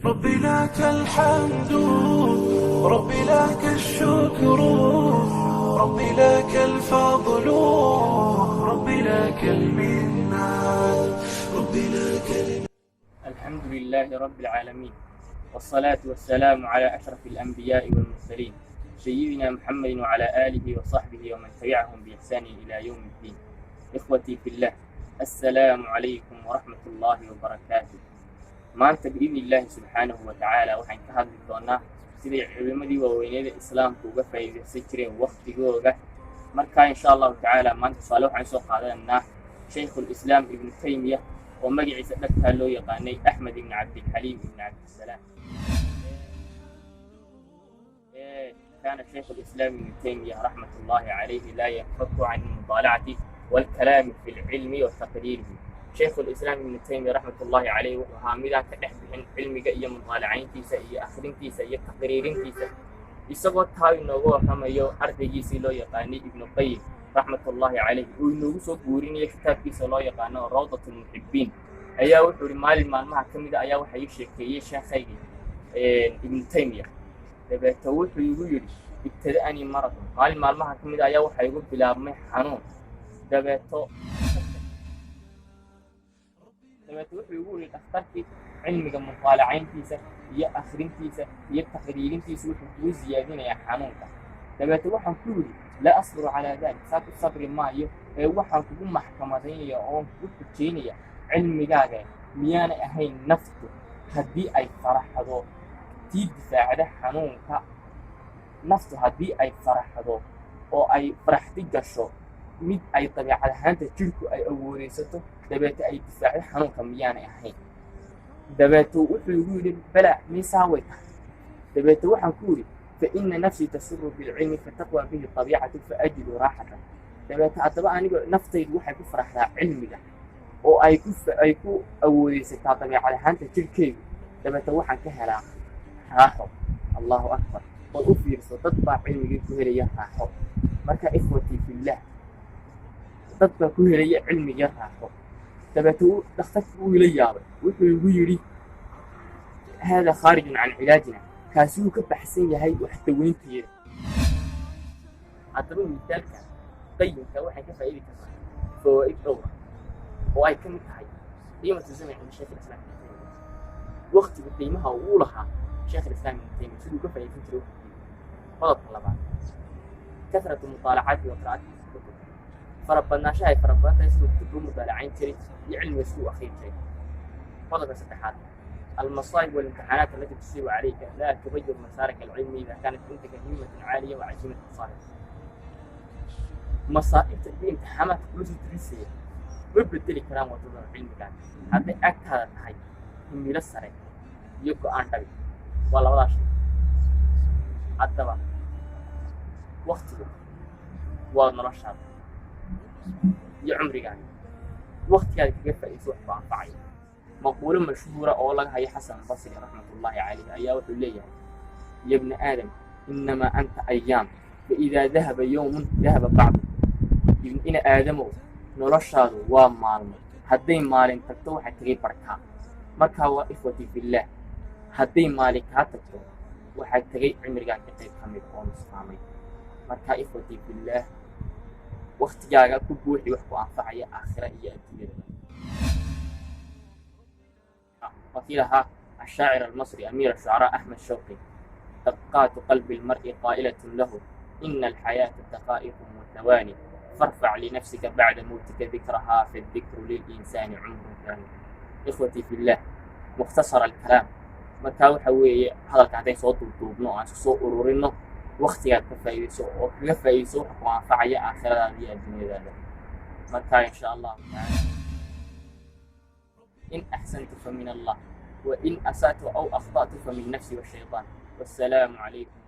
رب لك الحمد، رب لك الشكر، رب لك الفضل، رب لك المنة، رب لك الحمد لله رب العالمين، والصلاة والسلام على أشرف الأنبياء والمرسلين سيدنا محمد وعلى آله وصحبه ومن تبعهم بإحسان إلى يوم الدين. إخوتي في الله، السلام عليكم ورحمة الله وبركاته. maanta biidni illaahi subxaanahu wa tacaala waxaan ka hadli doonaa siday culimmadii waaweynada islaamka uga faa'iidaysan jireen waqtigooda. markaa insha allahu tacaala maanta tusaale waxaan soo qaadanaynaa shaykhulislaam ibnu taymiya oo magaciisa dhabtaa loo yaqaanay axmed ibn cabdilxaliim ibn cabdisalaam. كان شيخ الإسلام ابن تيمية رحمة الله عليه لا ينفك عن المطالعة والكلام في العلم وتقريره. شيخ الإسلام ابن تيمية رحمة الله عليه وهامدا كدحبحن علمك iyo mutaalacayintiisa iyo akhrintiisa iyo taqriirintiisa isagoo taa inoogu warramayo ardaygiisii loo yaqaanay ibnu qayyim raxmatullaahi calayhi uu inoogu soo guurinayo kitaabkiisa loo yaqaano rawdatu lmuxibiin ayaa wuxuu yidhi maalin maalmaha ka mida ayaa waxa ii sheekeeyey sheekhaygii ibnu taymiya. dabeeto wuxuu igu yidhi ibtada'anii maradun, maalin maalmaha ka mida ayaa waxa igu bilaabmay xanuun. dabeeto wuxuu igu yidhi dhakhtarkii cilmiga mutaalacayntiisa iyo akhrintiisa iyo taqriirintiisa wuxuu kugu siyaadinayaa xanuunka. dabeeto waxaan ku yidhi laa asbiru calaa dalik, saa ku sabri maayo ee waxaan kugu maxkamadaynaya oon kugu xujaynaya cilmigaaga miyaanay ahayn naftu haddii ay faraxdo tii difaacda xanuunka. naftu haddii ay faraxdo oo ay faraxdi gasho mid ay dabeecad ahaanta jirku ay awoodaysato dabeeto ay difaacdo xanuunka miyaanay ahayn. dabeeto wuxuu igu yidhi balaa miisaa way tahay. dabeeto waxaan ku yidhi fa ina nafsii tasuru bilcilmi fataqwa bihi tabiicatu faajidu raaxatan. dabeeto haddaba aniga naftaydu waxay ku faraxdaa cilmiga oo ay ku awoodaysataa dabeecad ahaanta jirkeygu. dabeeto waxaan ka helaa raaxo. allahu akbar. oo u fiirso dad baa cilmigii ku helaya raaxo. marka ikhwatii fillaah, dad baa ku helaya cilmiga raaxo. dabeeto dhakhtarkii uu ila yaabay, wuxuu igu yidhi haadaa khaarijun can cilaajina, kaasi wuu ka baxsan yahay wax daweynteeda. haddaba misaalka qayimka waxay ka faa'iidi kartaa fawaa'id dhowra oo ay ka mid tahay qiimatu zamci cinda shaykh alislaam ibnu taymiya, waqtiga qiimaha uu lahaa shaykh alislaam ibnu taymiya siduu ka faa'iidin jiray waqtigiisa. qodobka labaad, kasratu mutaalacaati wa qiraa'ati kutub, farabadnaanshaha ay farabadan tahay siduu kutubka u mutaalacayn jiray iyo cilmiga siduu akhrin jiray. qodobka saddexaad, المصائب والامتحانات التي تصيب عليك لا تغير مسارك العلمي إذا كانت عندك همة عالية وعزيمة صالحة. مصائب تبي امتحانات كلها تدرسها وبدل كلام وتظهر علمك هذا أكثر هاي همي للسرع يبقى أنت ولا ولا شيء. عدوا وقته ونرشاد يا عمري يعني وقت هذا كيف يسوح بعنفعي. مقولة مشهورة أولا هي حسن البصري رحمة الله عليه أيها وحليه يا ابن آدم إنما أنت أيام فإذا ذهب يوم ذهب بعض. إن آدم نرشاد ومالم هدين مالين تكتو حتى بركة مركا وإخوتي في الله هدين مالك هتكتو وحتى عمرك كتير خمير ونصفامي. مركا إخوتي في الله وقت جاء كبوحي وحكو أنفعي آخرة إياتي. وقيلها الشاعر المصري أمير الشعراء أحمد شوقي: دقات قلب المرء قائلة له إن الحياة دقائق وثواني، فارفع لنفسك بعد موتك ذكرها فالذكر للإنسان عمر ثاني. إخوتي في الله، مختصر الكلام markaa waxa weeye hadalka hadday soo duubno aan soo ururino waqtigaad ka faa'iideyso oo kaga faa'iideyso wax ku anfacaya aakhiradaada iyo adduunyadaada. markaa insha allahu tacaala إن أحسنت فمن الله وإن أسأت أو أخطأت فمن نفسي والشيطان. والسلام عليكم.